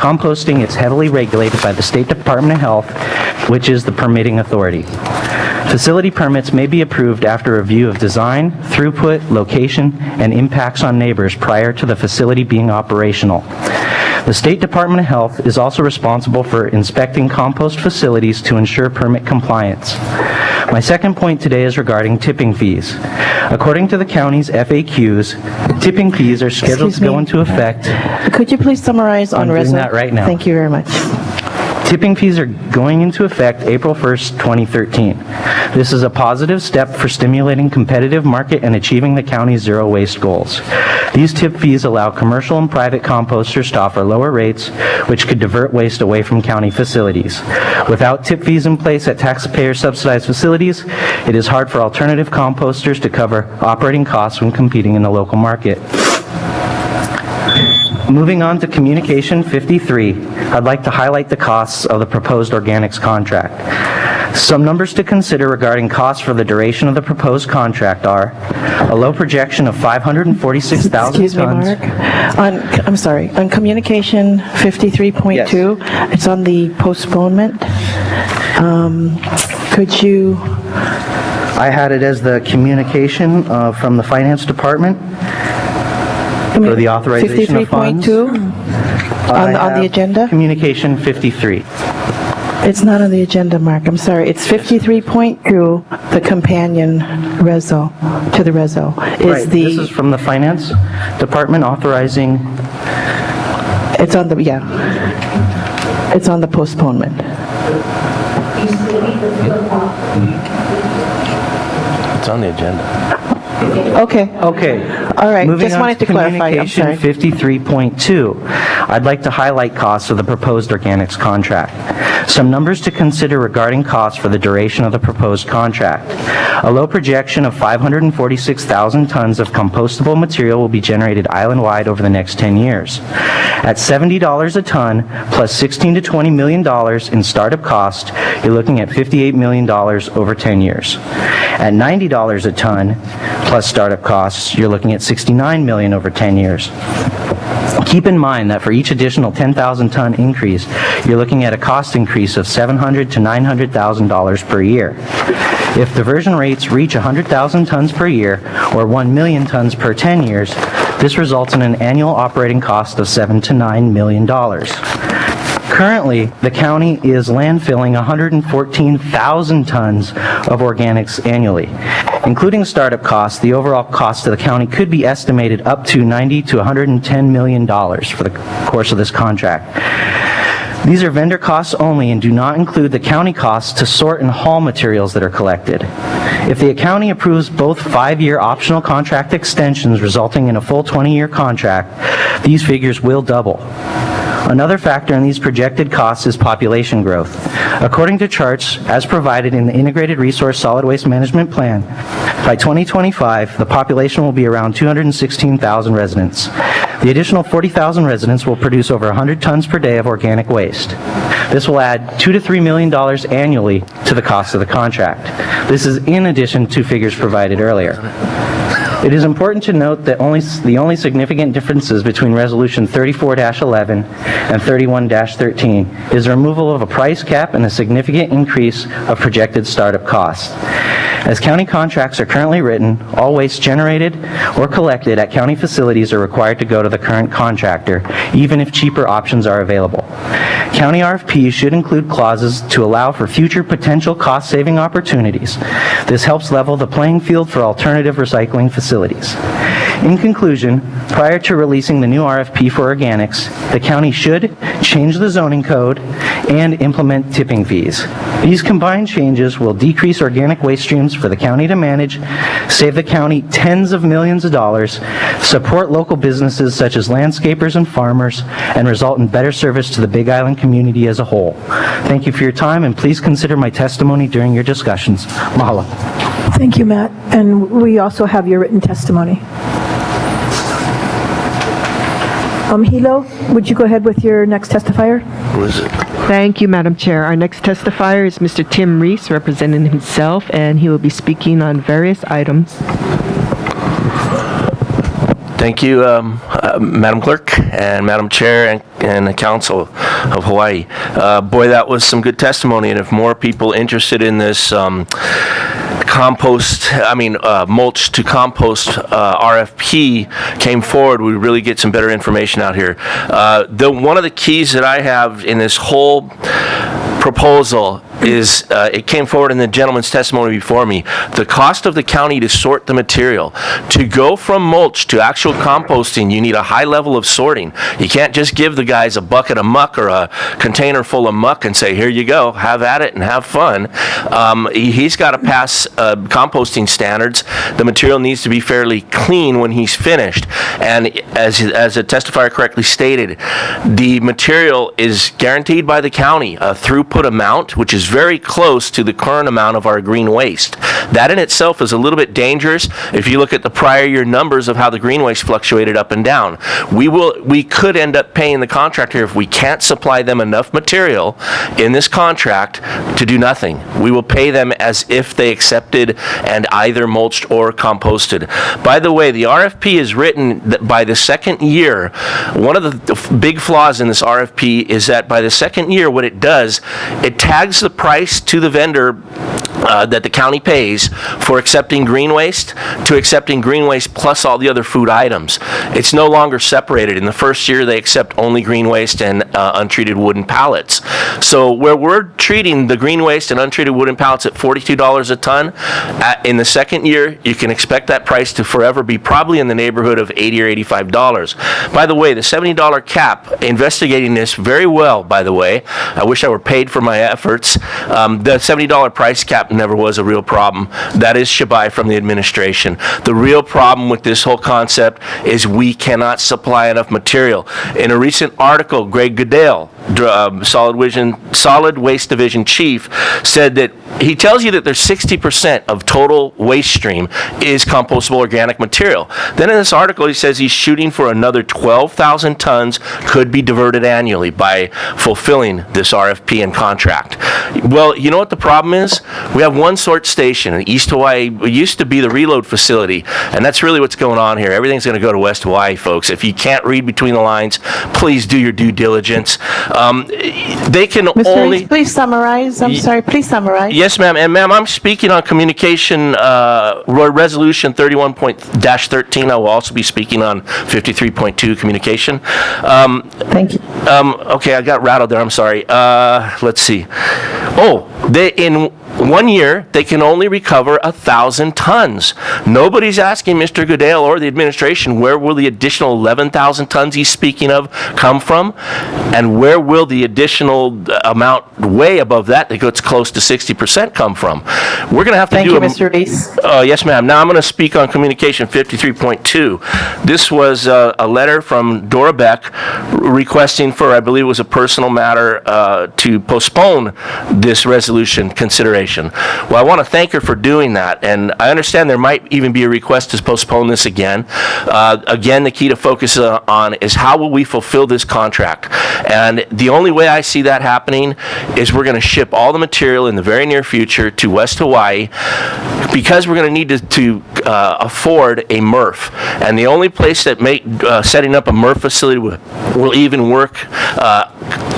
composting is heavily regulated by the State Department of Health, which is the permitting authority. Facility permits may be approved after review of design, throughput, location, and impacts on neighbors prior to the facility being operational. The State Department of Health is also responsible for inspecting compost facilities to ensure permit compliance. My second point today is regarding tipping fees. According to the county's FAQs, tipping fees are scheduled to go into effect. Could you please summarize on I'm doing that right now. Thank you very much. Tipping fees are going into effect April 1st, 2013. This is a positive step for stimulating competitive market and achieving the county's zero waste goals. These tip fees allow commercial and private composters to offer lower rates, which could divert waste away from county facilities. Without tip fees in place at taxpayer-subsidized facilities, it is hard for alternative composters to cover operating costs when competing in the local market. Moving on to Communication 53, I'd like to highlight the costs of the proposed organics contract. Some numbers to consider regarding costs for the duration of the proposed contract are a low projection of 546,000 tons. Excuse me, Mark. I'm sorry. On Communication 53.2, yes. It's on the postponement. Could you... I had it as the communication from the Finance Department. For the authorization of funds. 53.2 on the agenda? Communication 53. It's not on the agenda, Mark. I'm sorry. It's 53.2, the companion reso, to the reso. Right. This is from the Finance Department authorizing... It's on the, yeah. It's on the postponement. It's on the agenda. Okay. All right. Moving just on wanted to clarify. I'm sorry. Communication 53.2. I'd like to highlight costs of the proposed organics contract. Some numbers to consider regarding costs for the duration of the proposed contract. A low projection of 546,000 tons of compostable material will be generated island-wide over the next 10 years. At $70 a ton plus $16 to $20 million in startup cost, you're looking at $58 million over 10 years. At $90 a ton plus startup costs, you're looking at $69 million over 10 years. Keep in mind that for each additional 10,000 ton increase, you're looking at a cost increase of $700,000 to $900,000 per year. If diversion rates reach 100,000 tons per year, or 1 million tons per 10 years, this results in an annual operating cost of $7 to $9 million. Currently, the county is landfilling 114,000 tons of organics annually. Including startup costs, the overall cost to the county could be estimated up to $90 to $110 million for the course of this contract. These are vendor costs only and do not include the county costs to sort and haul materials that are collected. If the county approves both 5-year optional contract extensions resulting in a full 20-year contract, these figures will double. Another factor in these projected costs is population growth. According to charts as provided in the Integrated Resource Solid Waste Management Plan, by 2025, the population will be around 216,000 residents. The additional 40,000 residents will produce over 100 tons per day of organic waste. This will add $2 to $3 million annually to the cost of the contract. This is in addition to figures provided earlier. It is important to note that the only significant differences between Resolution 34-11 and 31-13 is the removal of a price cap and a significant increase of projected startup costs. As county contracts are currently written, all waste generated or collected at county facilities are required to go to the current contractor, even if cheaper options are available. County RFPs should include clauses to allow for future potential cost-saving opportunities. This helps level the playing field for alternative recycling facilities. In conclusion, prior to releasing the new RFP for organics, the county should change the zoning code and implement tipping fees. These combined changes will decrease organic waste streams for the county to manage, save the county tens of millions of dollars, support local businesses such as landscapers and farmers, and result in better service to the Big Island community as a whole. Thank you for your time, and please consider my testimony during your discussions. Mahalo. Thank you, Matt. And we also have your written testimony. Hilo, would you go ahead with your next testifier? Who is it? Thank you, Madam Chair. Our next testifier is Mr. Tim Reese, representing himself, and he will be speaking on various items. Thank you, Madam Clerk and Madam Chair and the Council of Hawaii. Boy, that was some good testimony, and if more people interested in this mulch to compost RFP came forward, we really get some better information out here. One of the keys that I have in this whole proposal is, it came forward in the gentleman's testimony before me, the cost of the county to sort the material. To go from mulch to actual composting, you need a high level of sorting. You can't just give the guys a bucket of muck or a container full of muck and say, here you go, have at it and have fun. He's got to pass composting standards. The material needs to be fairly clean when he's finished. And as the testifier correctly stated, the material is guaranteed by the county, a throughput amount, which is very close to the current amount of our green waste. That in itself is a little bit dangerous if you look at the prior year numbers of how the green waste fluctuated up and down. We could end up paying the contractor, if we can't supply them enough material in this contract, to do nothing. We will pay them as if they accepted and either mulched or composted. By the way, the RFP is written that by the second year. One of the big flaws in this RFP is that by the second year, what it does, it tags the price to the vendor that the county pays for accepting green waste to accepting green waste plus all the other food items. It's no longer separated. In the first year, they accept only green waste and untreated wooden pallets. So where we're treating the green waste and untreated wooden pallets at $42 a ton, in the second year, you can expect that price to forever be probably in the neighborhood of $80 or $85. By the way, the $70 cap, investigating this very well, by the way, I wish I were paid for my efforts. The $70 price cap never was a real problem. That is shabai from the administration. The real problem with this whole concept is we cannot supply enough material. In a recent article, Greg Goodale, Solid Waste Division Chief, said that he tells you that there's 60% of total waste stream is compostable organic material. Then in this article, he says he's shooting for another 12,000 tons could be diverted annually by fulfilling this RFP and contract. Well, you know what the problem is? We have one sort station in East Hawaii. It used to be the reload facility, and that's really what's going on here. Everything's going to go to West Hawaii, folks. If you can't read between the lines, please do your due diligence. They can Mr. only... Reese, please summarize. I'm sorry, please summarize. Yes, ma'am. And ma'am, I'm speaking on communication resolution 31.13. I will also be speaking on 53.2 communication. Thank you. Okay, I got rattled there. I'm sorry. Let's see. In 1 year, they can only recover 1,000 tons. Nobody's asking Mr. Goodale or the administration, where will the additional 11,000 tons he's speaking of come from? And where will the additional amount way above that gets close to 60% come from? We're going to have to Thank do you, Mr. Reese. Yes, ma'am. Now I'm going to speak on communication 53.2. This was a letter from Dora Beck requesting for, I believe it was a personal matter, to postpone this resolution consideration. Well, I want to thank her for doing that, and I understand there might even be a request to postpone this again. Again, the key to focus on is how will we fulfill this contract? And the only way I see that happening is we're going to ship all the material in the very near future to West Hawaii, because we're going to need to afford a MRF. And the only place that setting up a MRF facility will even work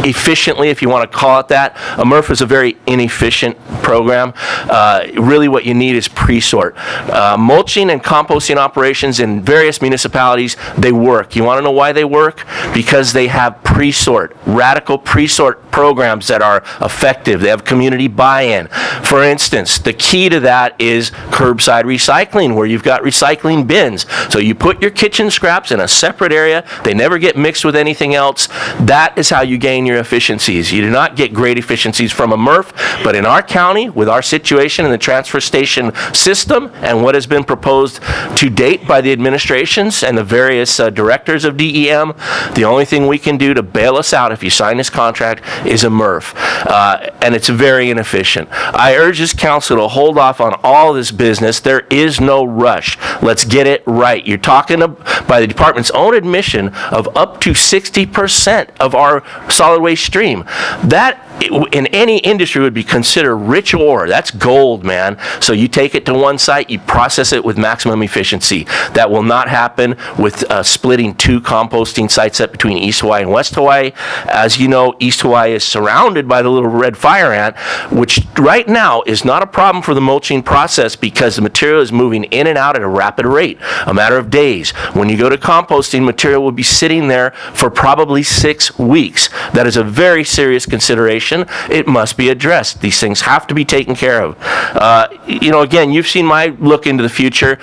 efficiently, if you want to call it that. A MRF is a very inefficient program. Really what you need is pre-sort. Mulching and composting operations in various municipalities, they work. You want to know why they work? Because they have pre-sort, radical pre-sort programs that are effective. They have community buy-in. For instance, the key to that is curbside recycling, where you've got recycling bins. So you put your kitchen scraps in a separate area. They never get mixed with anything else. That is how you gain your efficiencies. You do not get great efficiencies from a MRF, but in our county, with our situation in the transfer station system and what has been proposed to date by the administrations and the various directors of DEM, the only thing we can do to bail us out if you sign this contract is a MRF. And it's very inefficient. I urge this council to hold off on all this business. There is no rush. Let's get it right. You're talking by the department's own admission of up to 60% of our solid waste stream. That in any industry would be considered rich ore. That's gold, man. So you take it to one site, you process it with maximum efficiency. That will not happen with splitting two composting sites up between East Hawaii and West Hawaii. As you know, East Hawaii is surrounded by the little red fire ant, which right now is not a problem for the mulching process because the material is moving in and out at a rapid rate, a matter of days. When you go to composting, material will be sitting there for probably 6 weeks. That is a very serious consideration. It must be addressed. These things have to be taken care of. Again, you've seen my look into the future.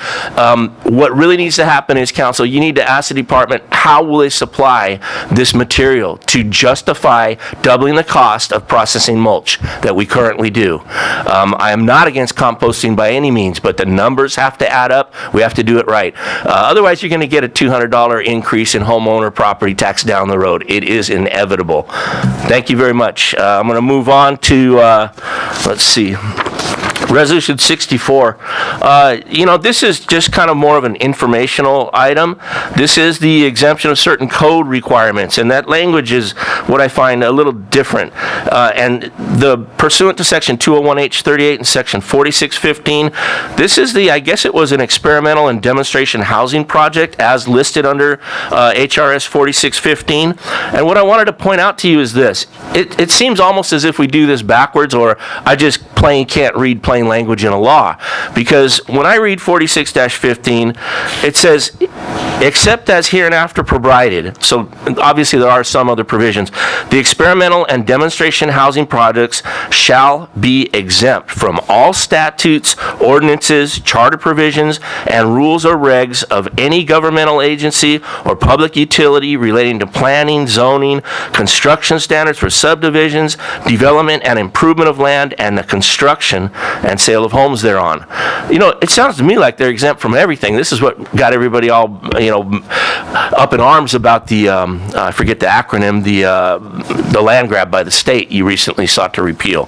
What really needs to happen is, Council, you need to ask the department, how will they supply this material to justify doubling the cost of processing mulch that we currently do? I am not against composting by any means, but the numbers have to add up. We have to do it right. Otherwise, you're going to get a $200 increase in homeowner property tax down the road. It is inevitable. Thank you very much. I'm going to move on to, let's see, Resolution 64. This is just kind of more of an informational item. This is the exemption of certain code requirements, and that language is what I find a little different. And pursuant to Section 201H38 and Section 4615, this is I guess it was an experimental and demonstration housing project as listed under HRS 4615. And what I wanted to point out to you is this. It seems almost as if we do this backwards, or I just plain can't read plain language in a law, because when I read 46-15, it says, except as hereinafter provided. So obviously there are some other provisions. The experimental and demonstration housing projects shall be exempt from all statutes, ordinances, charter provisions, and rules or regs of any governmental agency or public utility relating to planning, zoning, construction standards for subdivisions, development and improvement of land, and the construction and sale of homes thereon. It sounds to me like they're exempt from everything. This is what got everybody all, up in arms about the, I forget the acronym, the land grab by the state you recently sought to repeal.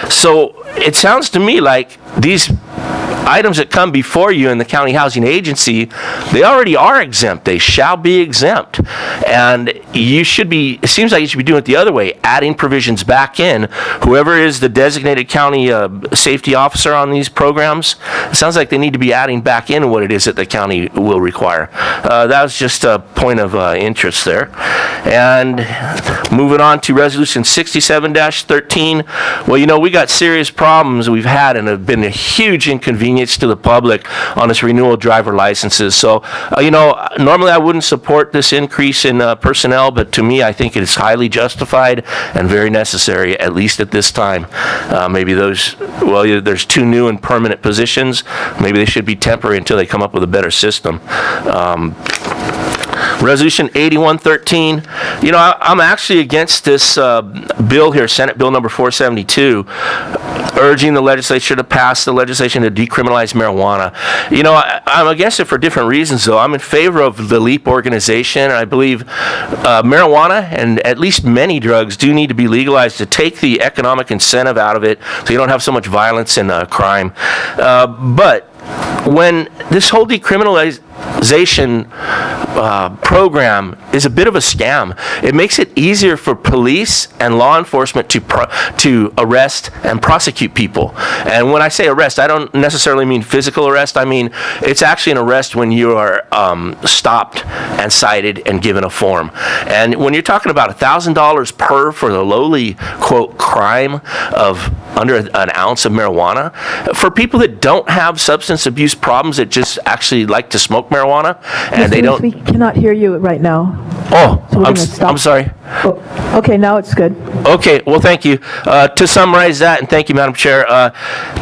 So it sounds to me like these items that come before you in the county housing agency, they already are exempt. They shall be exempt. And it seems like you should be doing it the other way, adding provisions back in. Whoever is the designated county safety officer on these programs, it sounds like they need to be adding back in what it is that the county will require. That was just a point of interest there. And moving on to Resolution 67-13. Well, we got serious problems we've had and have been a huge inconvenience to the public on this renewal driver licenses. So, normally I wouldn't support this increase in personnel, but to me, I think it is highly justified and very necessary, at least at this time. Maybe there's 2 new and permanent positions. Maybe they should be temporary until they come up with a better system. Resolution 8113. I'm actually against this bill here, Senate Bill number 472, urging the legislature to pass the legislation to decriminalize marijuana. I'm against it for different reasons, though. I'm in favor of the LEAP organization, and I believe marijuana and at least many drugs do need to be legalized to take the economic incentive out of it so you don't have so much violence and crime. But when this whole decriminalization program is a bit of a scam. It makes it easier for police and law enforcement to arrest and prosecute people. And when I say arrest, I don't necessarily mean physical arrest. I mean it's actually an arrest when you are stopped and cited and given a form. And when you're talking about $1,000 per for the lowly, quote, crime of under an ounce of marijuana, for people that don't have substance abuse problems that just actually like to smoke marijuana, and they don't. We cannot hear you right now. Oh, So we're gonna stop. I'm sorry. Oh, okay, now it's good. Okay, well, thank you. To summarize that, and thank you, Madam Chair,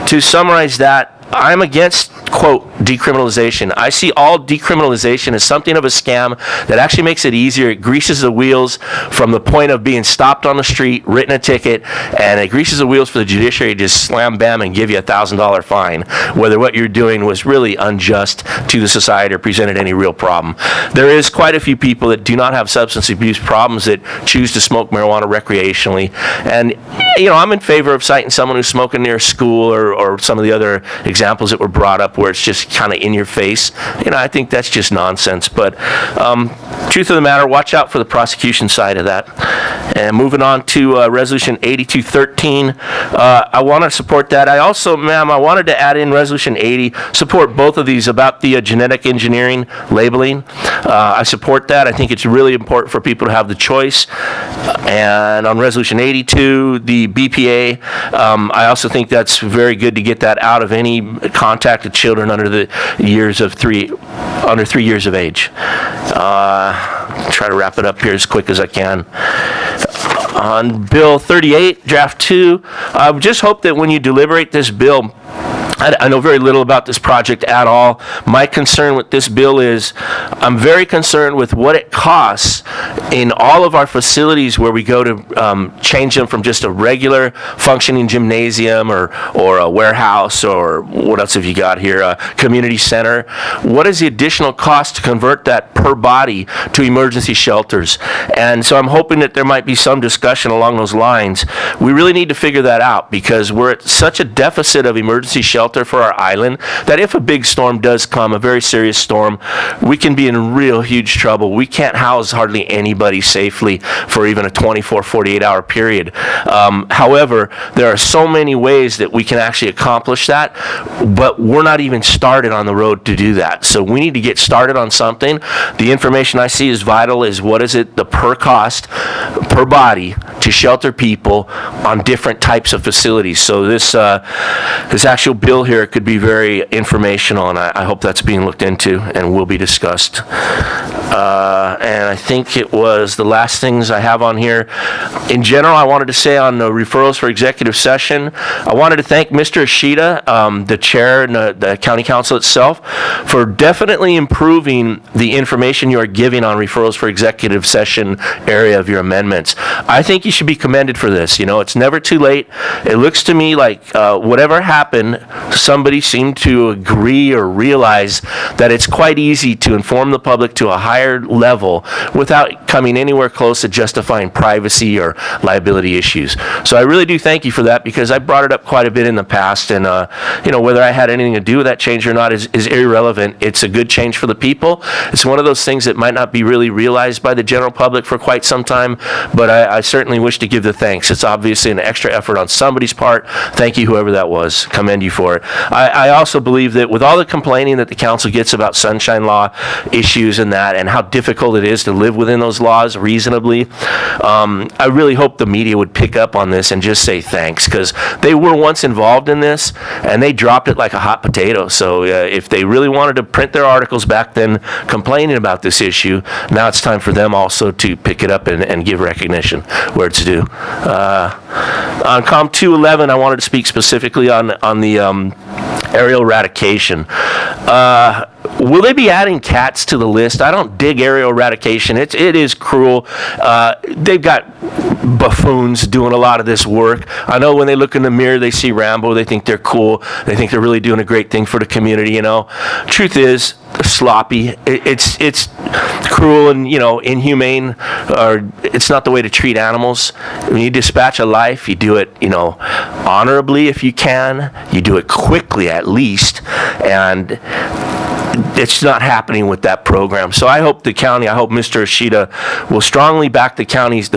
to summarize that, I'm against, quote, decriminalization. I see all decriminalization as something of a scam that actually makes it easier. It greases the wheels from the point of being stopped on the street, written a ticket, and it greases the wheels for the judiciary to just slam bam and give you a $1,000 fine, whether what you're doing was really unjust to the society or presented any real problem. There is quite a few people that do not have substance abuse problems that choose to smoke marijuana recreationally. And, I'm in favor of citing someone who's smoking near a school or some of the other examples that were brought up where it's just kind of in your face. I think that's just nonsense. But truth of the matter, watch out for the prosecution side of that. And moving on to Resolution 8213, I want to support that. I also, ma'am, I wanted to add in Resolution 80, support both of these about the genetic engineering labeling. I support that. I think it's really important for people to have the choice. And on Resolution 82, the BPA, I also think that's very good to get that out of any contact with children under 3 years of age. Try to wrap it up here as quick as I can. On Bill 38, Draft 2, I just hope that when you deliberate this bill, I know very little about this project at all. My concern with this bill is I'm very concerned with what it costs in all of our facilities where we go to change them from just a regular functioning gymnasium or a warehouse, or what else have you got here, a community center. What is the additional cost to convert that per body to emergency shelters? And so I'm hoping that there might be some discussion along those lines. We really need to figure that out, because we're at such a deficit of emergency shelter for our island that if a big storm does come, a very serious storm, we can be in real huge trouble. We can't house hardly anybody safely for even a 24, 48-hour period. However, there are so many ways that we can actually accomplish that, but we're not even started on the road to do that. So we need to get started on something. The information I see is vital is what is it, the per cost, per body to shelter people on different types of facilities. So this actual bill here could be very informational, and I hope that's being looked into and will be discussed. And I think it was the last things I have on here. In general, I wanted to say on the referrals for executive session, I wanted to thank Mr. Ishida, the chair and the county council itself, for definitely improving the information you are giving on referrals for executive session area of your amendments. I think you should be commended for this. You know, it's never too late. It looks to me like whatever happened, somebody seemed to agree or realize that it's quite easy to inform the public to a higher level without coming anywhere close to justifying privacy or liability issues. So I really do thank you for that, because I brought it up quite a bit in the past, and you know, whether I had anything to do with that change or not is irrelevant. It's a good change for the people. It's one of those things that might not be really realized by the general public for quite some time, but I certainly wish to give the thanks. It's obviously an extra effort on somebody's part. Thank you, whoever that was. Commend you for it. I also believe that with all the complaining that the council gets about sunshine law issues and that, and how difficult it is to live within those laws reasonably, I really hope the media would pick up on this and just say thanks, because they were once involved in this and they dropped it like a hot potato. So if they really wanted to print their articles back then complaining about this issue, now it's time for them also to pick it up and give recognition where it's due. On Com 211, I wanted to speak specifically on the aerial eradication. Will they be adding cats to the list? I don't dig aerial eradication. It is cruel. They've got buffoons doing a lot of this work. I know when they look in the mirror, they see Rambo, they think they're cool. They think they're really doing a great thing for the community, you know. Truth is, sloppy. It's cruel and, you know, inhumane, or it's not the way to treat animals. When you dispatch a life, you do it, you know, honorably if you can. You do it quickly at least, and it's not happening with that program. So I hope the county, I hope Mr. Ishida will strongly back the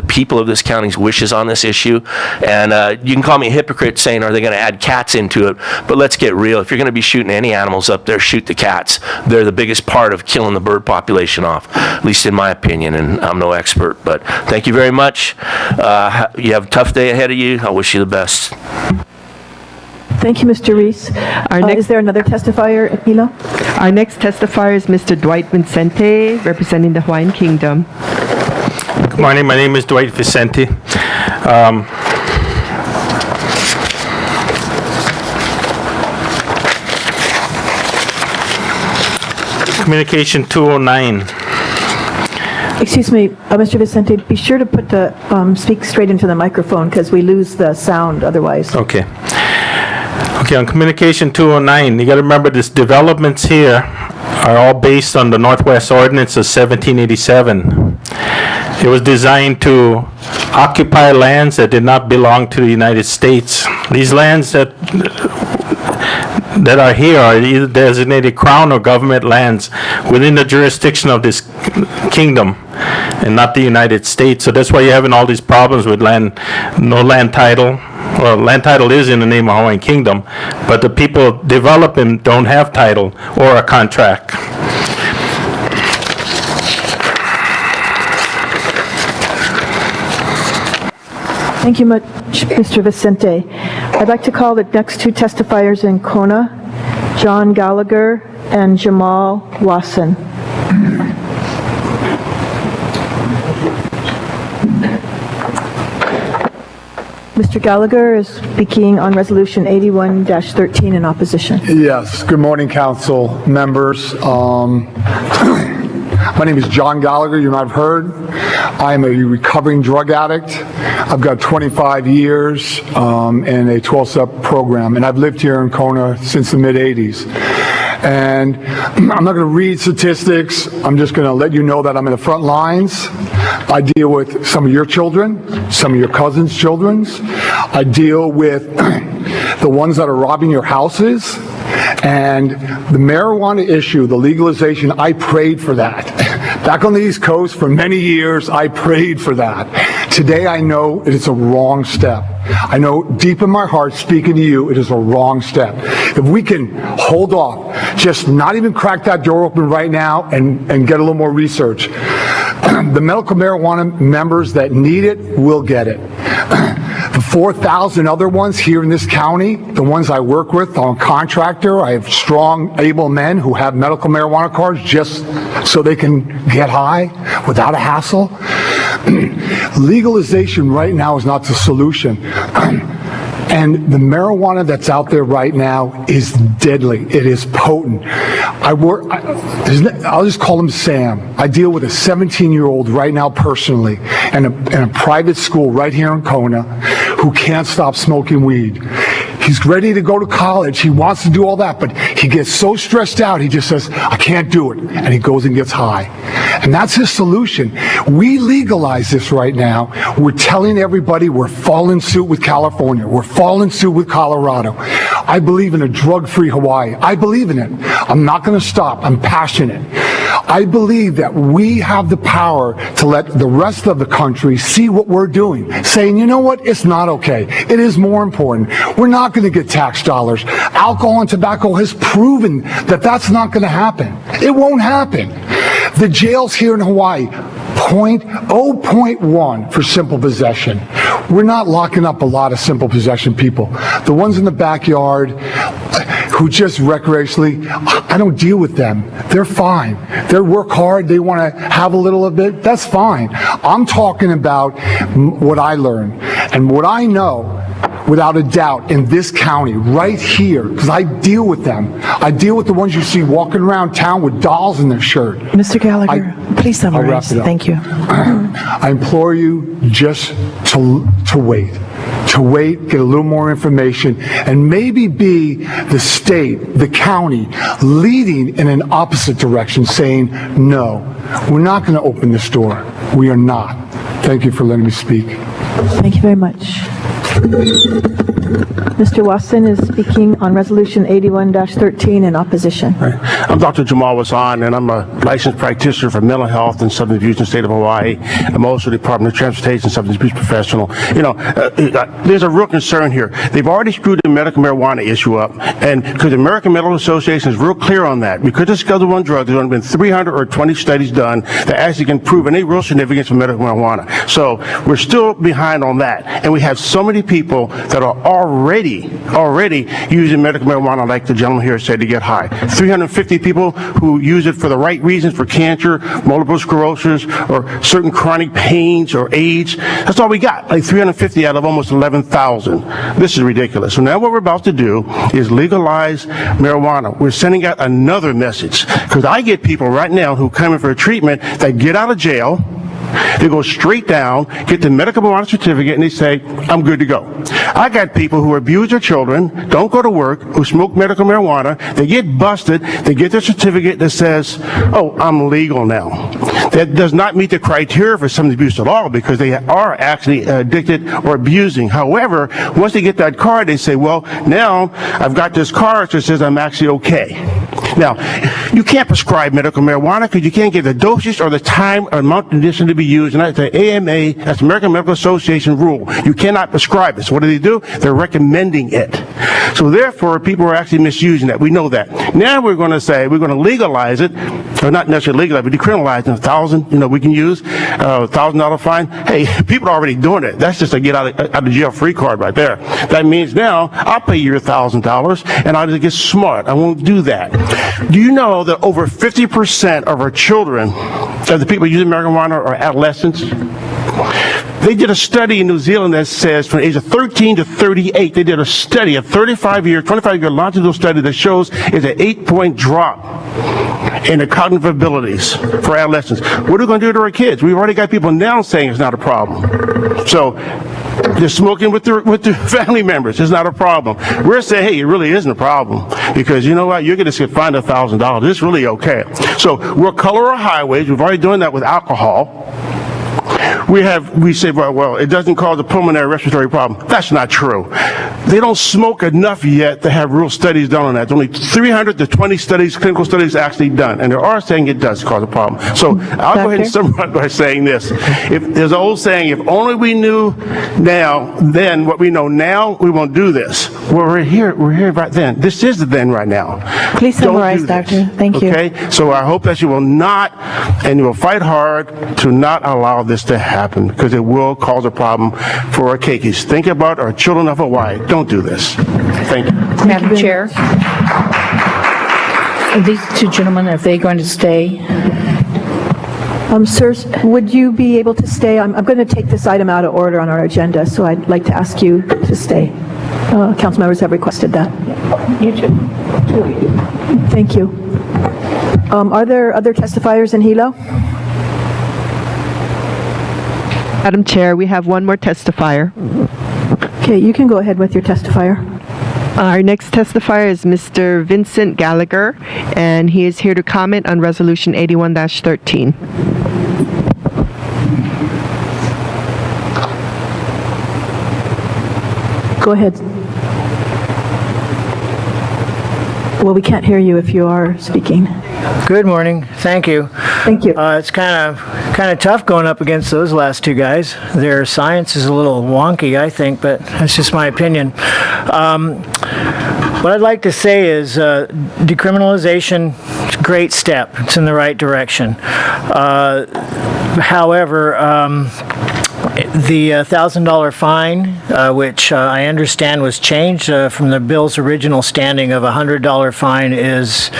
people of this county's wishes on this issue. And you can call me a hypocrite saying, are they going to add cats into it? But let's get real. If you're going to be shooting any animals up there, shoot the cats. They're the biggest part of killing the bird population off, at least in my opinion, and I'm no expert. But thank you very much. You have a tough day ahead of you. I wish you the best. Thank you, Mr. Reese. Is there another testifier, Hilo? Our next testifier is Mr. Dwight Vincente, representing the Hawaiian Kingdom. Good morning. My name is Dwight Vicente. Communication 209. Excuse me, Mr. Vicente, be sure to put the, speak straight into the microphone, because we lose the sound otherwise. Okay. Okay, on Communication 209, you got to remember this developments here are all based on the Northwest Ordinance of 1787. It was designed to occupy lands that did not belong to the United States. These lands that that are here are either designated crown or government lands within the jurisdiction of this kingdom and not the United States. So that's why you're having all these problems with land, no land title. Well, land title is in the name of Hawaiian Kingdom, but the people developing don't have title or a contract. Thank you much, Mr. Vicente. I'd like to call the next two testifiers in Kona, John Gallagher and Jamal Wasson. Mr. Gallagher is speaking on Resolution 81-13 in opposition. Yes, good morning, council members. My name is John Gallagher, you might have heard. I am a recovering drug addict. I've got 25 years in a 12-step program, and I've lived here in Kona since the mid-'80s. And I'm not going to read statistics. I'm just going to let you know that I'm in the front lines. I deal with some of your children, some of your cousins' children. I deal with the ones that are robbing your houses. And the marijuana issue, the legalization, I prayed for that. Back on the East Coast for many years, I prayed for that. Today I know it is a wrong step. I know deep in my heart, speaking to you, it is a wrong step. If we can hold off, just not even crack that door open right now and get a little more research, the medical marijuana members that need it will get it. The 4,000 other ones here in this county, the ones I work with, I'm a contractor, I have strong, able men who have medical marijuana cards just so they can get high without a hassle. Legalization right now is not the solution. And the marijuana that's out there right now is deadly. It is potent. I'll just call him Sam. I deal with a 17-year-old right now personally in a private school right here in Kona who can't stop smoking weed. He's ready to go to college. He wants to do all that, but he gets so stressed out, he just says, I can't do it. And he goes and gets high. And that's his solution. We legalize this right now. We're telling everybody we're following suit with California. We're following suit with Colorado. I believe in a drug-free Hawaii. I believe in it. I'm not going to stop. I'm passionate. I believe that we have the power to let the rest of the country see what we're doing, saying, you know what, it's not okay. It is more important. We're not going to get tax dollars. Alcohol and tobacco has proven that that's not going to happen. It won't happen. The jails here in Hawaii, 0.1 for simple possession. We're not locking up a lot of simple possession people. The ones in the backyard who just recreationally, I don't deal with them. They're fine. They work hard. They want to have a little of it. That's fine. I'm talking about what I learned and what I know without a doubt in this county right here, because I deal with them. I deal with the ones you see walking around town with dolls in their shirt. Mr. Gallagher, please I'll wrap summarize. it up. Thank you. I implore you just to wait, get a little more information, and maybe be the state, the county, leading in an opposite direction, saying, no, we're not going to open this door. We are not. Thank you for letting me speak. Thank you very much. Mr. Watson is speaking on Resolution 81-13 in opposition. I'm Dr. Jamal Wasson, and I'm a licensed practitioner for mental health and substance abuse in the state of Hawaii. I'm also the Department of Transportation substance abuse professional. You know, there's a real concern here. They've already screwed the medical marijuana issue up, and because the American Medical Association is real clear on that. Because it's Schedule I drug, there's only been 320 studies done that actually can prove any real significance of medical marijuana. So we're still behind on that, and we have so many people that are already using medical marijuana, like the gentleman here said, to get high. 350 people who use it for the right reasons, for cancer, multiple sclerosis, or certain chronic pains or AIDS. That's all we got, like 350 out of almost 11,000. This is ridiculous. So now what we're about to do is legalize marijuana. We're sending out another message, because I get people right now who come in for a treatment that get out of jail, They go straight down, get the medical marijuana certificate, and they say, I'm good to go. I got people who abuse their children, don't go to work, who smoke medical marijuana, they get busted, they get their certificate that says, oh, I'm legal now. That does not meet the criteria for substance abuse at all, because they are actually addicted or abusing. However, once they get that card, they say, well, now I've got this card that says I'm actually okay. Now, you can't prescribe medical marijuana because you can't get the dosage or the time or amount of condition to be used, and that's the AMA, that's the American Medical Association rule. You cannot prescribe it. So what do? They're recommending it. So therefore, people are actually misusing that. We know that. Now we're going to say we're going to legalize it, or not necessarily legalize, but decriminalize it. 1,000, we can use $1,000 fine. Hey, people are already doing it. That's just a get out of jail free card right there. That means now I'll pay you $1,000, and I'll just get smart. I won't do that. Do you know that over 50% of our children, of the people using marijuana, are adolescents? They did a study in New Zealand that says from the age of 13 to 38, they did a study, a 25-year longitudinal study that shows is an 8-point drop in the cognitive abilities for adolescents. What are we going to do to our kids? We've already got people now saying it's not a problem. So they're smoking with their family members. It's not a problem. We're saying, hey, it really isn't a problem, because you know what? You're going to get fined $1,000. It's really okay. So we'll color our highways. We've already done that with alcohol. We say, well, it doesn't cause a pulmonary respiratory problem. That's not true. They don't smoke enough yet to have real studies done on that. There's only 300 to 20 studies, clinical studies actually done, and they are saying it does cause a problem. So I'll go ahead and summarize by saying this. There's an old saying, if only we knew now, then what we know now, we won't do this. Well, we're here right then. This is the then right now. Please summarize, Doctor. Thank you. Okay? So I hope that you will not, and you will fight hard to not allow this to happen, because it will cause a problem for our keikis. Think about our children of Hawaii. Don't do this. Thank you. Madam Chair, are these two gentlemen, are they going to stay? Sirs, would you be able to stay? I'm going to take this item out of order on our agenda, so I'd like to ask you to stay. Council members have requested that. You too. Thank you. Are there other testifiers in Hilo? Madam Chair, we have one more testifier. Okay, you can go ahead with your testifier. Our next testifier is Mr. Vincent Gallagher, and he is here to comment on Resolution 81-13. Go ahead. Well, we can't hear you if you are speaking. Good morning. Thank you. Thank you. It's kind of tough going up against those last two guys. Their science is a little wonky, I think, but that's just my opinion. What I'd like to say is decriminalization is a great step. It's in the right direction. However, the $1,000 fine, which I understand was changed from the bill's original standing of a $100 fine, is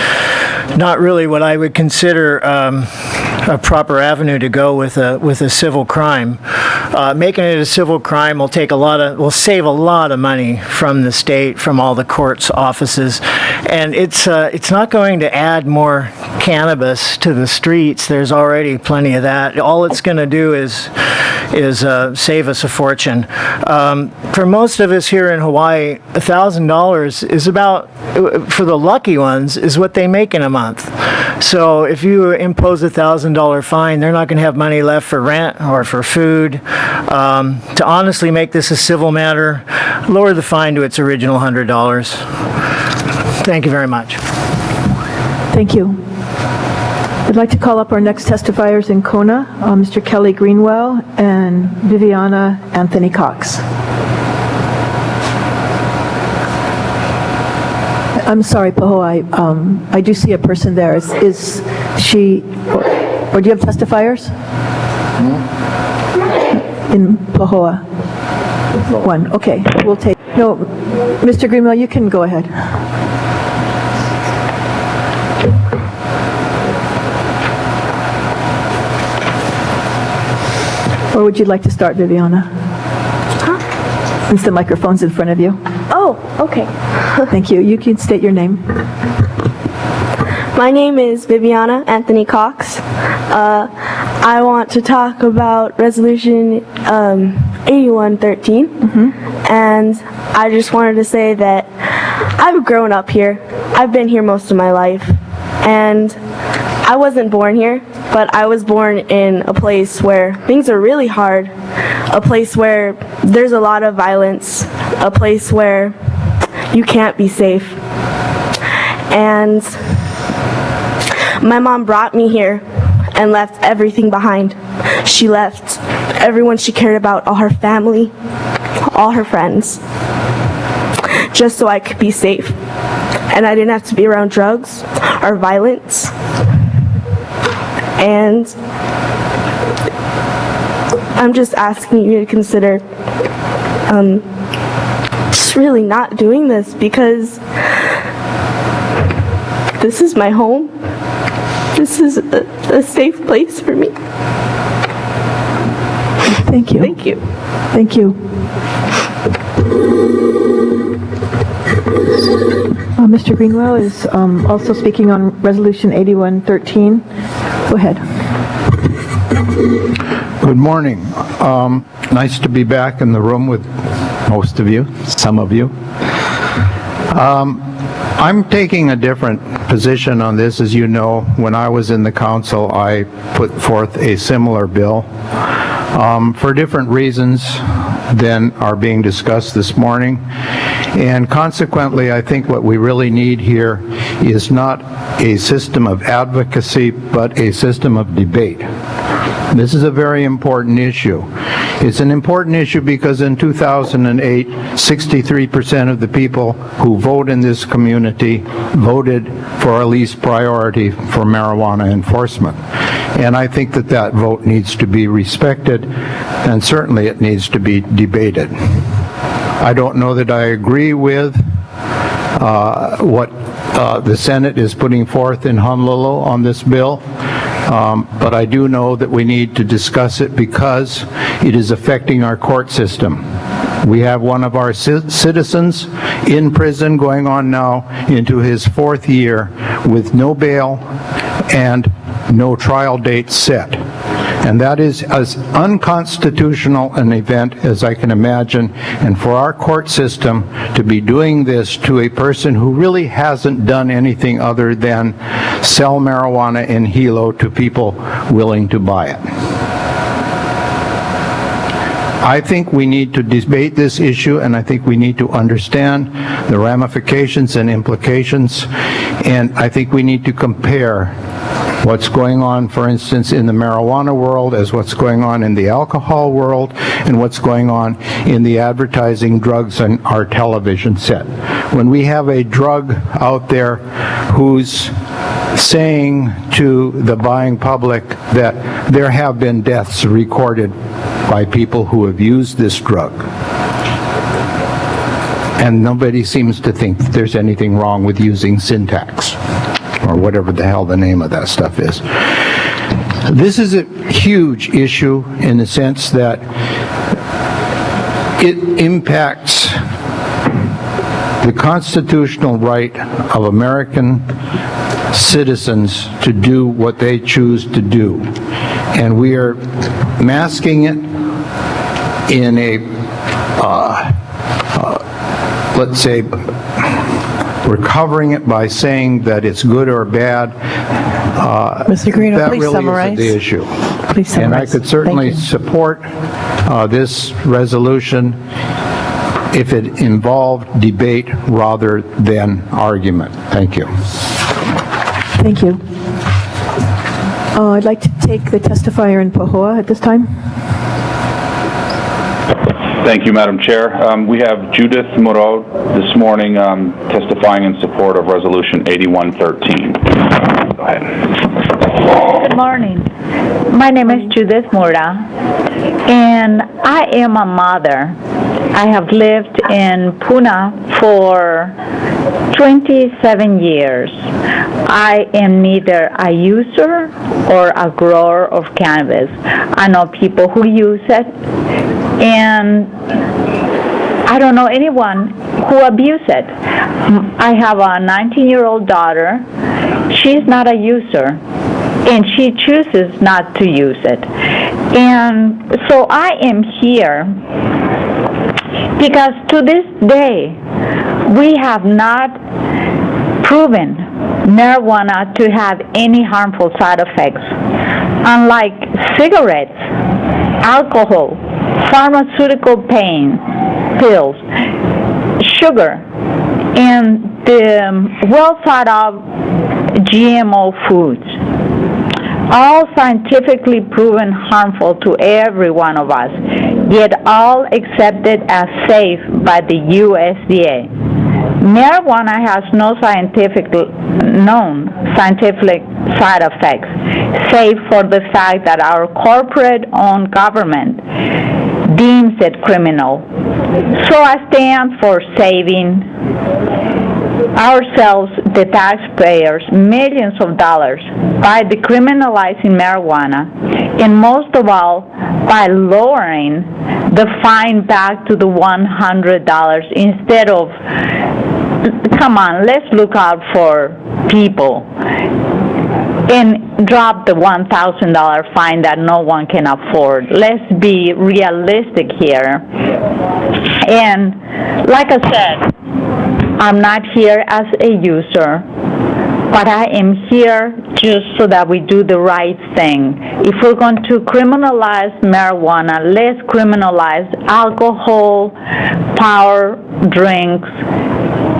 not really what I would consider a proper avenue to go with a civil crime. Making it a civil crime will save a lot of money from the state, from all the courts' offices, and it's not going to add more cannabis to the streets. There's already plenty of that. All it's going to do is save us a fortune. For most of us here in Hawaii, $1,000 is about, for the lucky ones, is what they make in a month. So if you impose a $1,000 fine, they're not going to have money left for rent or for food. To honestly make this a civil matter, lower the fine to its original $100. Thank you very much. Thank you. I'd like to call up our next testifiers in Kona, Mr. Kelly Greenwell and Viviana Anthony Cox. I'm sorry, Poho, I do see a person there. Is she, or do you have testifiers? In Pohoa? One, okay, we'll take, no, Mr. Greenwell, you can go ahead. Or would you like to start, Viviana? Since the microphone's in front of you. Oh, okay. Thank you. You can state your name. My name is Viviana Anthony Cox. I want to talk about Resolution 8113. And I just wanted to say that I've grown up here. I've been here most of my life. And I wasn't born here, but I was born in a place where things are really hard, a place where there's a lot of violence, a place where you can't be safe. And my mom brought me here and left everything behind. She left everyone she cared about, all her family, all her friends, just so I could be safe. And I didn't have to be around drugs or violence. And I'm just asking you to consider just really not doing this, because this is my home. This is a safe place for me. Thank you. Thank you. Thank you. Mr. Greenwell is also speaking on Resolution 8113. Go ahead. Good morning. Nice to be back in the room with most of you, some of you. I'm taking a different position on this. As you know, when I was in the council, I put forth a similar bill for different reasons than are being discussed this morning. And consequently, I think what we really need here is not a system of advocacy, but a system of debate. This is a very important issue. It's an important issue because in 2008, 63% of the people who vote in this community voted for a least priority for marijuana enforcement. And I think that that vote needs to be respected, and certainly it needs to be debated. I don't know that I agree with what the Senate is putting forth in Honolulu on this bill, but I do know that we need to discuss it because it is affecting our court system. We have one of our citizens in prison going on now into his 4th year with no bail and no trial date set. And that is as unconstitutional an event as I can imagine. And for our court system to be doing this to a person who really hasn't done anything other than sell marijuana in Hilo to people willing to buy it. I think we need to debate this issue, and I think we need to understand the ramifications and implications, and I think we need to compare what's going on, for instance, in the marijuana world as what's going on in the alcohol world and what's going on in the advertising drugs on our television set. When we have a drug out there who's saying to the buying public that there have been deaths recorded by people who have used this drug, and nobody seems to think that there's anything wrong with using syntax, or whatever the hell the name of that stuff is. This is a huge issue in the sense that it impacts the constitutional right of American citizens to do what they choose to do. And we are masking it in a, let's say, we're covering it by saying that it's good or bad. Mr. Greeno, that please really summarize. isn't the issue. Please summarize. And I could certainly Thank you. support this resolution if it involved debate rather than argument. Thank you. Thank you. I'd like to take the testifier in Pahoa at this time. Thank you, Madam Chair. We have Judith Moreau this morning testifying in support of Resolution 8113. Go ahead. Good morning. My name is Judith Mura, and I am a mother. I have lived in Puna for 27 years. I am neither a user or a grower of cannabis. I know people who use it, and I I don't know anyone who abuse it. I have a 19-year-old daughter. She's not a user, and she chooses not to use it. And so I am here because to this day, we have not proven marijuana to have any harmful side effects. Unlike cigarettes, alcohol, pharmaceutical pain, pills, sugar, and the well thought of GMO foods, all scientifically proven harmful to every one of us, yet all accepted as safe by the USDA. Marijuana has no known scientific side effects, save for the fact that our corporate-owned government deems it criminal. So I stand for saving ourselves, the taxpayers, millions of dollars by decriminalizing marijuana, and most of all, by lowering the fine back to the $100 instead of, come on, let's look out for people and drop the $1,000 fine that no one can afford. Let's be realistic here. And like I said, I'm not here as a user, but I am here just so that we do the right thing. If we're going to criminalize marijuana, let's criminalize alcohol, power drinks,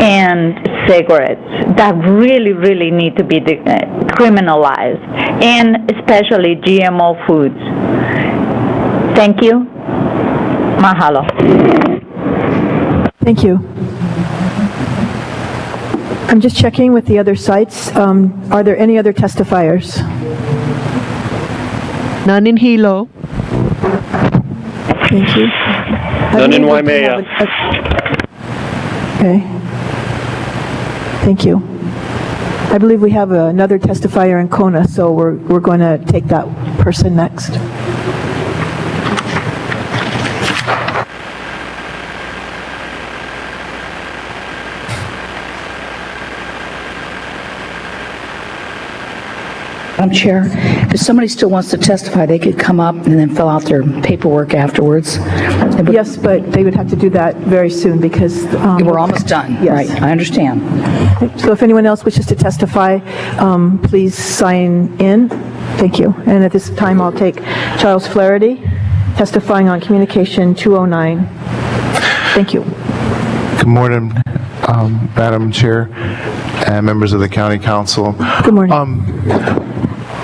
and cigarettes that really, really need to be criminalized, and especially GMO foods. Thank you. Mahalo. Thank you. I'm just checking with the other sites. Are there any other testifiers? None in Hilo. Thank you. None in Waimea. Okay. Thank you. I believe we have another testifier in Kona, so we're going to take that person next. Madam Chair, if somebody still wants to testify, they could come up and then fill out their paperwork afterwards. Yes, but they would have to do that very soon because... We're almost done. Yes. Right, I understand. So if anyone else wishes to testify, please sign in. Thank you. And at this time, I'll take Charles Flaherty, testifying on Communication 209. Thank you. Good morning, Madam Chair and members of the County Council. Good morning.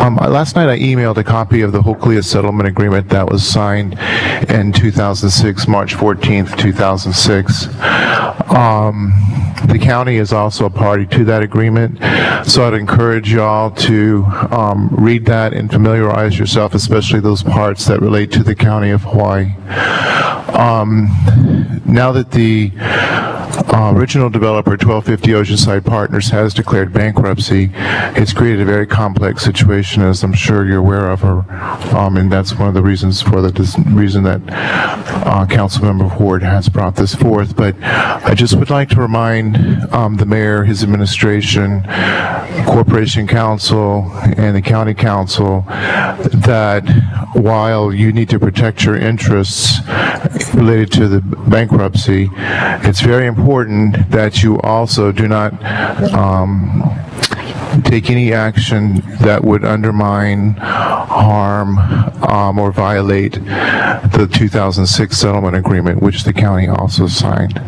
Last night I emailed a copy of the Hokulea Settlement Agreement that was signed in 2006, March 14th, 2006. The county is also a party to that agreement, so I'd encourage y'all to read that and familiarize yourself, especially those parts that relate to the County of Hawaii. Now that the original developer, 1250 Oceanside Partners, has declared bankruptcy, it's created a very complex situation, as I'm sure you're aware of, and that's one of the reasons for the reason that Councilmember Horde has brought this forth. But I just would like to remind the mayor, his administration, Corporation Council, and the County Council that while you need to protect your interests related to the bankruptcy, it's very important that you also do not take any action that would undermine, harm, or violate the 2006 settlement agreement, which the county also signed.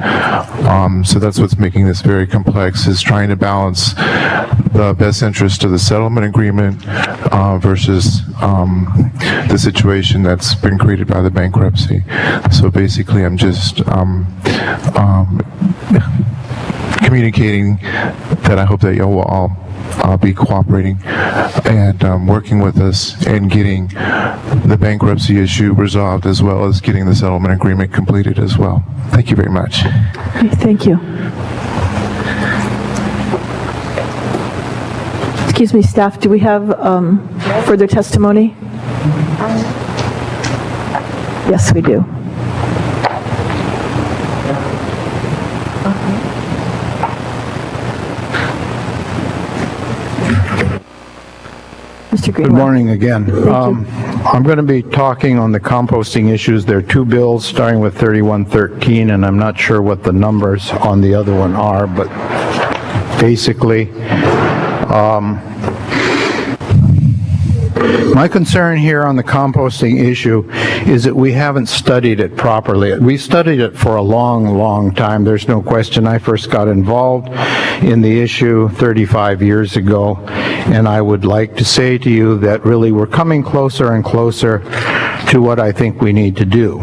So that's what's making this very complex, is trying to balance the best interest of the settlement agreement versus the situation that's been created by the bankruptcy. So basically, I'm just communicating that I hope that y'all will all be cooperating and working with us in getting the bankruptcy issue resolved, as well as getting the settlement agreement completed as well. Thank you very much. Okay, thank you. Excuse me, staff, do we have further testimony? Yes, we do. Mr. Greenwell. Good morning again. I'm going to be talking on the composting issues. There are two bills starting with 3113, and I'm not sure what the numbers on the other one are, but basically, my concern here on the composting issue is that we haven't studied it properly. We've studied it for a long, long time. There's no question. I first got involved in the issue 35 years ago, and I would like to say to you that really we're coming closer and closer to what I think we need to do.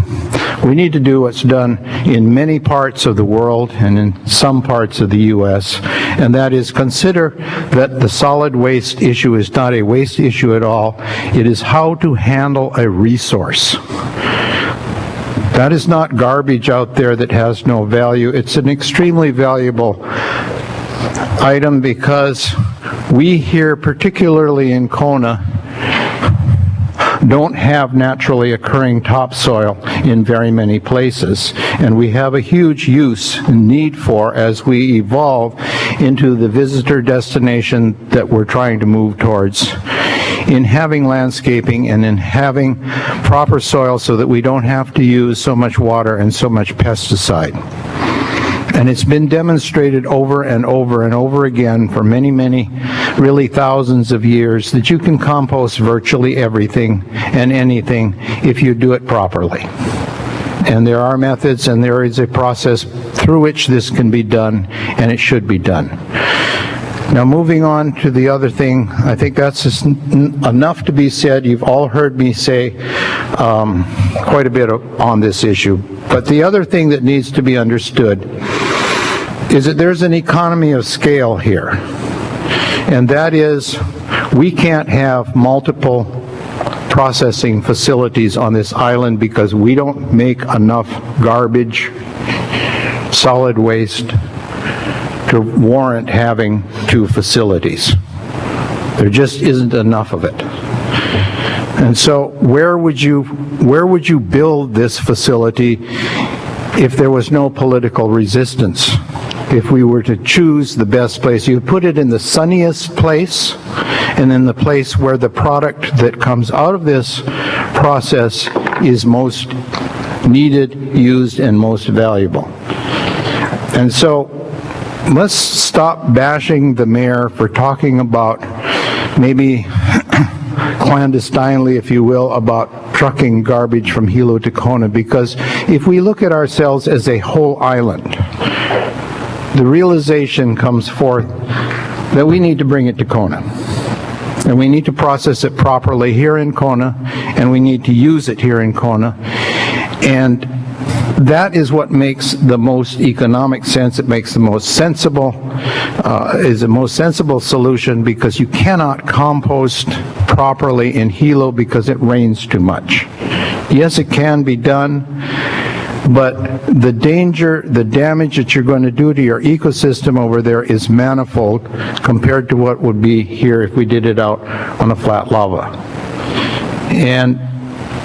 We need to do what's done in many parts of the world and in some parts of the U.S., and that is consider that the solid waste issue is not a waste issue at all. It is how to handle a resource. That is not garbage out there that has no value. It's an extremely valuable item because we here, particularly in Kona, don't have naturally occurring topsoil in very many places, and we have a huge use and need for as we evolve into the visitor destination that we're trying to move towards, in having landscaping and in having proper soil so that we don't have to use so much water and so much pesticide. And it's been demonstrated over and over and over again for many, many, really thousands of years that you can compost virtually everything and anything if you do it properly. And there are methods and there is a process through which this can be done, and it should be done. Now, moving on to the other thing, I think that's just enough to be said. You've all heard me say quite a bit on this issue. But the other thing that needs to be understood is that there's an economy of scale here. And that is, we can't have multiple processing facilities on this island because we don't make enough garbage, solid waste, to warrant having two facilities. There just isn't enough of it. And so where would you build this facility if there was no political resistance? If we were to choose the best place, you put it in the sunniest place and in the place where the product that comes out of this process is most needed, used, and most valuable. And so let's stop bashing the mayor for talking about, maybe clandestinely, if you will, about trucking garbage from Hilo to Kona, because if we look at ourselves as a whole island, the realization comes forth that we need to bring it to Kona. And we need to process it properly here in Kona, and we need to use it here in Kona. And that is what makes the most economic sense. It makes the most sensible, is the most sensible solution, because you cannot compost properly in Hilo because it rains too much. Yes, it can be done, but the danger, the damage that you're going to do to your ecosystem over there is manifold compared to what would be here if we did it out on a flat lava. And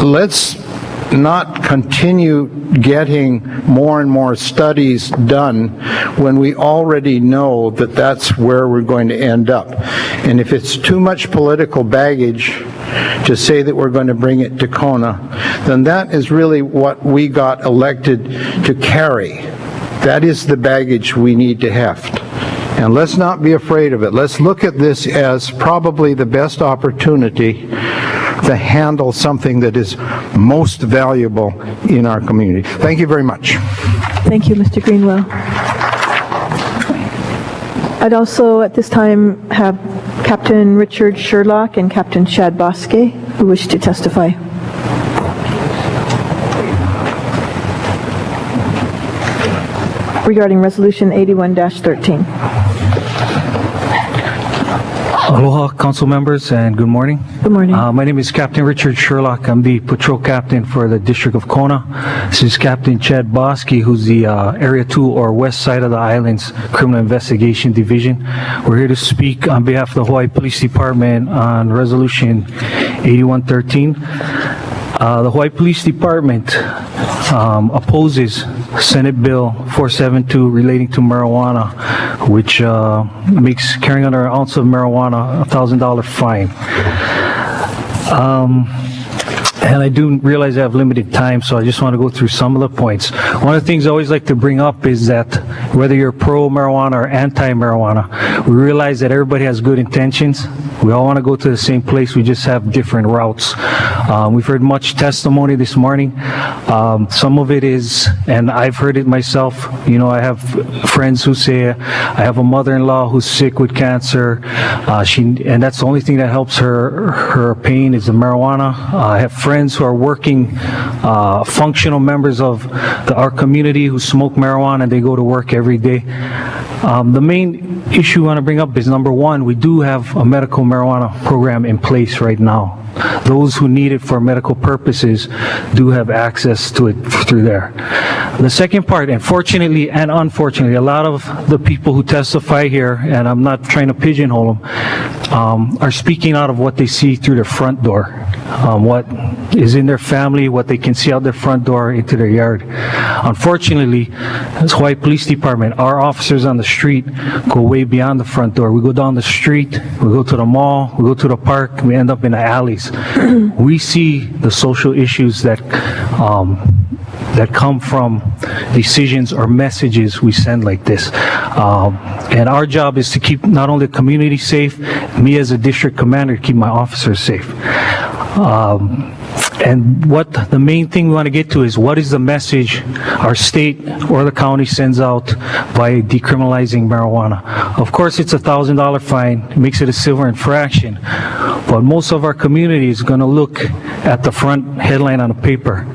let's not continue getting more and more studies done when we already know that that's where we're going to end up. And if it's too much political baggage to say that we're going to bring it to Kona, then that is really what we got elected to carry. That is the baggage we need to heft. And let's not be afraid of it. Let's look at this as probably the best opportunity to handle something that is most valuable in our community. Thank you very much. Thank you, Mr. Greenwell. I'd also at this time have Captain Richard Sherlock and Captain Chad Bosque who wish to testify. Regarding Resolution 81-13. Aloha, council members, and good morning. Good morning. My name is Captain Richard Sherlock. I'm the patrol captain for the District of Kona. This is Captain Chad Bosque, who's the Area 2 or west side of the island's Criminal Investigation Division. We're here to speak on behalf of the Hawaii Police Department on Resolution 8113. The Hawaii Police Department opposes Senate Bill 472 relating to marijuana, which makes carrying under an ounce of marijuana a $1,000 fine. And I do realize I have limited time, so I just want to go through some of the points. One of the things I always like to bring up is that whether you're pro-marijuana or anti-marijuana, we realize that everybody has good intentions. We all want to go to the same place, we just have different routes. We've heard much testimony this morning. Some of it is, and I've heard it myself, you know, I have friends who say, I have a mother-in-law who's sick with cancer, and that's the only thing that helps her pain is the marijuana. I have friends who are working, functional members of our community who smoke marijuana and they go to work every day. The main issue I want to bring up is, number one, we do have a medical marijuana program in place right now. Those who need it for medical purposes do have access to it through there. The second part, and fortunately and unfortunately, a lot of the people who testify here, and I'm not trying to pigeonhole them, are speaking out of what they see through their front door, what is in their family, what they can see out their front door into their yard. Unfortunately, that's why police department, our officers on the street go way beyond the front door. We go down the street, we go to the mall, we go to the park, we end up in the alleys. We see the social issues that come from decisions or messages we send like this. And our job is to keep not only the community safe, me as a district commander, to keep my officers safe. And what the main thing we want to get to is, what is the message our state or the county sends out by decriminalizing marijuana? Of course, it's a $1,000 fine. It makes it a civil infraction. But most of our community is going to look at the front headline on a paper.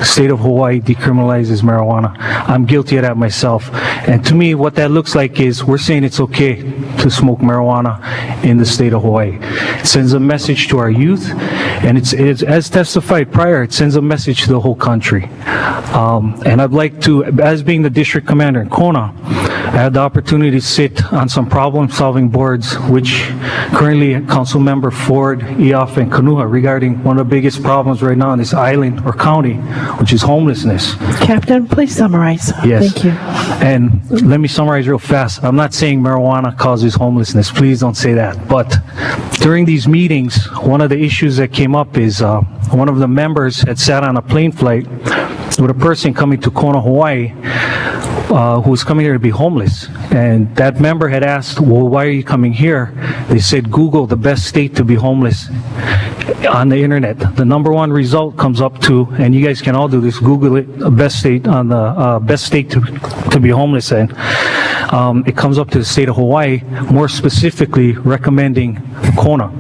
State of Hawaii decriminalizes marijuana. I'm guilty of that myself. And to me, what that looks like is, we're saying it's okay to smoke marijuana in the state of Hawaii. It sends a message to our youth, and it's as testified prior, it sends a message to the whole country. And I'd like to, as being the district commander in Kona, I had the opportunity to sit on some problem-solving boards, which currently Council Member Ford, Eoff, and Kanuha, regarding one of the biggest problems right now in this island or county, which is homelessness. Captain, please summarize. Yes. Thank you. And let me summarize real fast. I'm not saying marijuana causes homelessness. Please don't say that. But during these meetings, one of the issues that came up is one of the members had sat on a plane flight with a person coming to Kona, Hawaii, who was coming here to be homeless. And that member had asked, well, why are you coming here? They said, Google the best state to be homeless on the internet. The number one result comes up to, and you guys can all do this, Google it, best state on the best state to be homeless in. It comes up to the state of Hawaii, more specifically recommending Kona.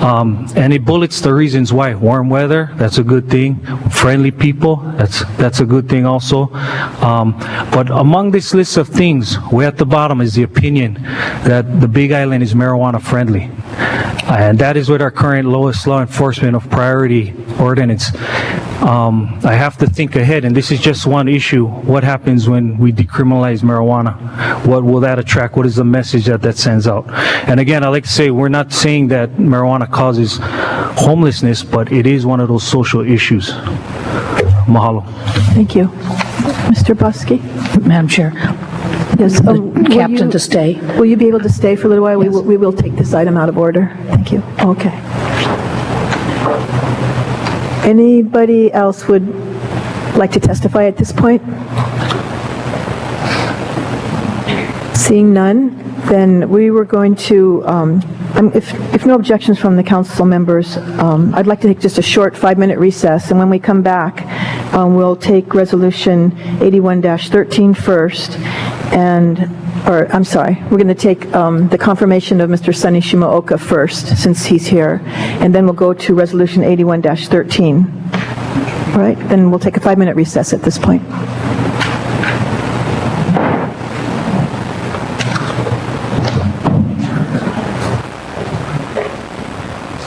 And it bullets the reasons why. Warm weather, that's a good thing. Friendly people, that's a good thing also. But among this list of things, way at the bottom is the opinion that the Big Island is marijuana friendly. And that is with our current lowest law enforcement of priority ordinance. I have to think ahead, and this is just one issue. What happens when we decriminalize marijuana? What will that attract? What is the message that sends out? And again, I like to say, we're not saying that marijuana causes homelessness, but it is one of those social issues. Mahalo. Thank you. Mr. Busky? Madam Chair, Yes. Captain to stay. Will you be able to stay for a little while? Yes. We will take this item out of order. Thank you. Okay. Anybody else would like to testify at this point? Seeing none, then we were going to, if no objections from the council members, I'd like to take just a short 5-minute recess, and when we come back, we'll take Resolution 81-13 first, I'm sorry, we're going to take the confirmation of Mr. Sonny Shimaoka first, since he's here, and then we'll go to Resolution 81-13. All right, then we'll take a 5-minute recess at this point.